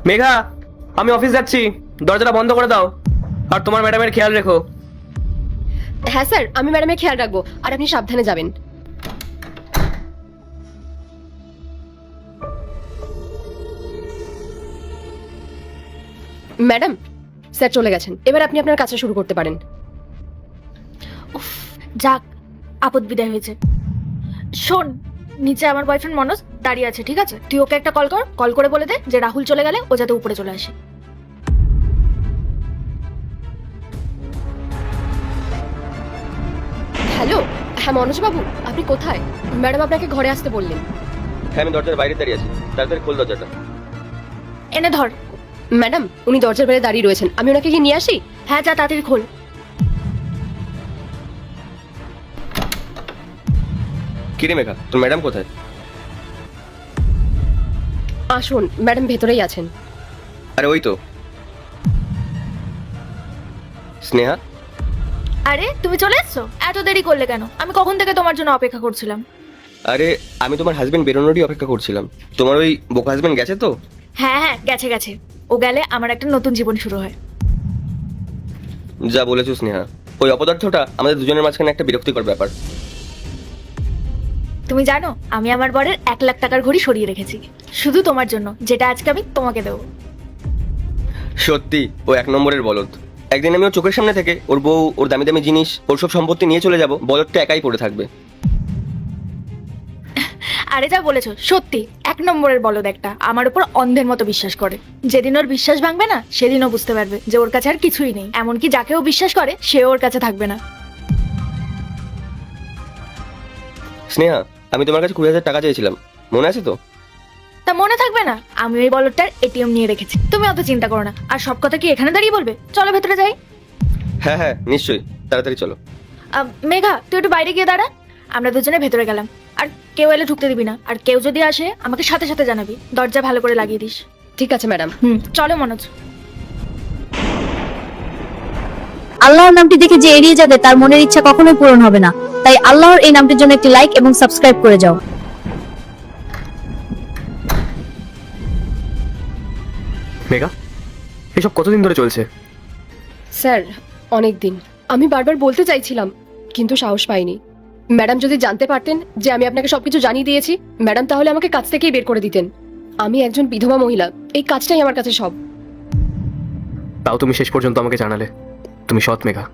মেঘা, আমি অফিস যাচ্ছি, দরজাটা বন্ধ করে দাও। আর তোমার ম্যাডামের খেয়াল রেখো। হ্যাঁ স্যার, আমি ম্যাডামের খেয়াল রাখবো, আর আপনি সাবধানে যাবেন। ম্যাডাম, স্যার চলে গেছেন, এবার আপনি আপনার কাজটা শুরু করতে পারেন। উফ, যাক, আপদ বিদায় হয়েছে। শোন, নিচে আমার বয়ফ্রেন্ড মনোজ দাঁড়িয়ে আছে, ঠিক আছে? তুই ওকে একটা কল করে বলে দে যে রাহুল চলে গেলে ও যাতে উপরে চলে আসে। হ্যালো, হ্যাঁ মনোজ বাবু, আপনি কোথায়? ম্যাডাম আপনাকে ঘরে আসতে বললেন। হ্যাঁ, আমি দরজার বাইরে দাঁড়িয়ে আছি, তাড়াতাড়ি খোল দরজাটা। এনে ধর। ম্যাডাম, উনি দরজার বাইরে দাঁড়িয়ে রয়েছেন, আমি ওনাকে গিয়ে নিয়ে আসি? হ্যাঁ, যা তাড়াতাড়ি খোল। কিরে মেঘা, তোর ম্যাডাম কোথায়? আসুন, ম্যাডাম ভেতরেই আছেন। আরে ওই তো। স্নেহা, আরে তুমি চলে এসছো? এত দেরি করলে কেন? আমি কখন থেকে তোমার জন্য অপেক্ষা করছিলাম। আরে আমি তোমার হাজবেন্ড বেরোনোরই অপেক্ষা করছিলাম। তোমার ওই বোকা হাজবেন্ড গেছে তো? হ্যাঁ হ্যাঁ, গেছে। ও গেলে আমার একটা নতুন জীবন শুরু হয়। যা বলেছো স্নেহা, ওই অপদার্থটা আমাদের দুজনের মাঝখানে একটা বিরক্তিকর ব্যাপার। তুমি জানো, আমি আমার বরের 1,00,000 টাকার ঘড়ি সরিয়ে রেখেছি শুধু তোমার জন্য, যেটা আজকে আমি তোমাকে দেবো। সত্যি ও এক নম্বরের বলদ। একদিন আমি ওর চোখের সামনে থেকে ওর বউ, ওর দামি দামি জিনিস, ওর সব সম্পত্তি নিয়ে চলে যাব, বলদটা একাই পড়ে থাকবে। আরে যা বলেছো সত্যি, 1 নম্বরের বলদ একটা, আমার উপর অন্ধের মতো বিশ্বাস করে। যেদিন ওর বিশ্বাস ভাঙবে না, সেদিনও বুঝতে পারবে যে ওর কাছে আর কিছুই নেই। এমনকি যাকে ও বিশ্বাস করে সেও ওর কাছে থাকবে না। স্নেহা, আমি তোমার কাছে 20,000 টাকা চেয়েছিলাম, মনে আছে তো? তা মনে থাকবে না? আমি ওই বলদটার এটিএম নিয়ে রেখেছি, তুমি অত চিন্তা করো না। আর সব কথা কি এখানে দাঁড়িয়ে বলবে? চলো ভেতরে যাই। হ্যাঁ হ্যাঁ, নিশ্চয়ই, তাড়াতাড়ি চলো। মেঘা, তুই একটু বাইরে গিয়ে দাঁড়া। আমরা দুজনে ভেতরে গেলাম। আর কেউ এলে ঢুকতে দিবি না, আর কেউ যদি আসে আমাকে সাথে সাথে জানাবি। দরজা ভালো করে লাগিয়ে দিস। ঠিক আছে ম্যাডাম। চলো মনোজ। আল্লাহর নামটি দেখে যে এড়িয়ে যাবে তার মনের ইচ্ছা কখনোই পূরণ হবে না। তাই আল্লাহর এই নামটির জন্য একটি লাইক এবং সাবস্ক্রাইব করে যাও। মেঘা, এসব কতদিন ধরে চলছে? স্যার, অনেক দিন। আমি বারবার বলতে চাইছিলাম, কিন্তু সাহস পাইনি। ম্যাডাম যদি জানতে পারতেন যে আমি আপনাকে সবকিছু জানিয়ে দিয়েছি, ম্যাডাম তাহলে আমাকে কাজ থেকেই বের করে দিতেন। আমি একজন বিধবা মহিলা, এই কাজটাই আমার কাছে সব। তাও তুমি শেষ পর্যন্ত আমাকে জানালে তুমি সৎ মেঘা।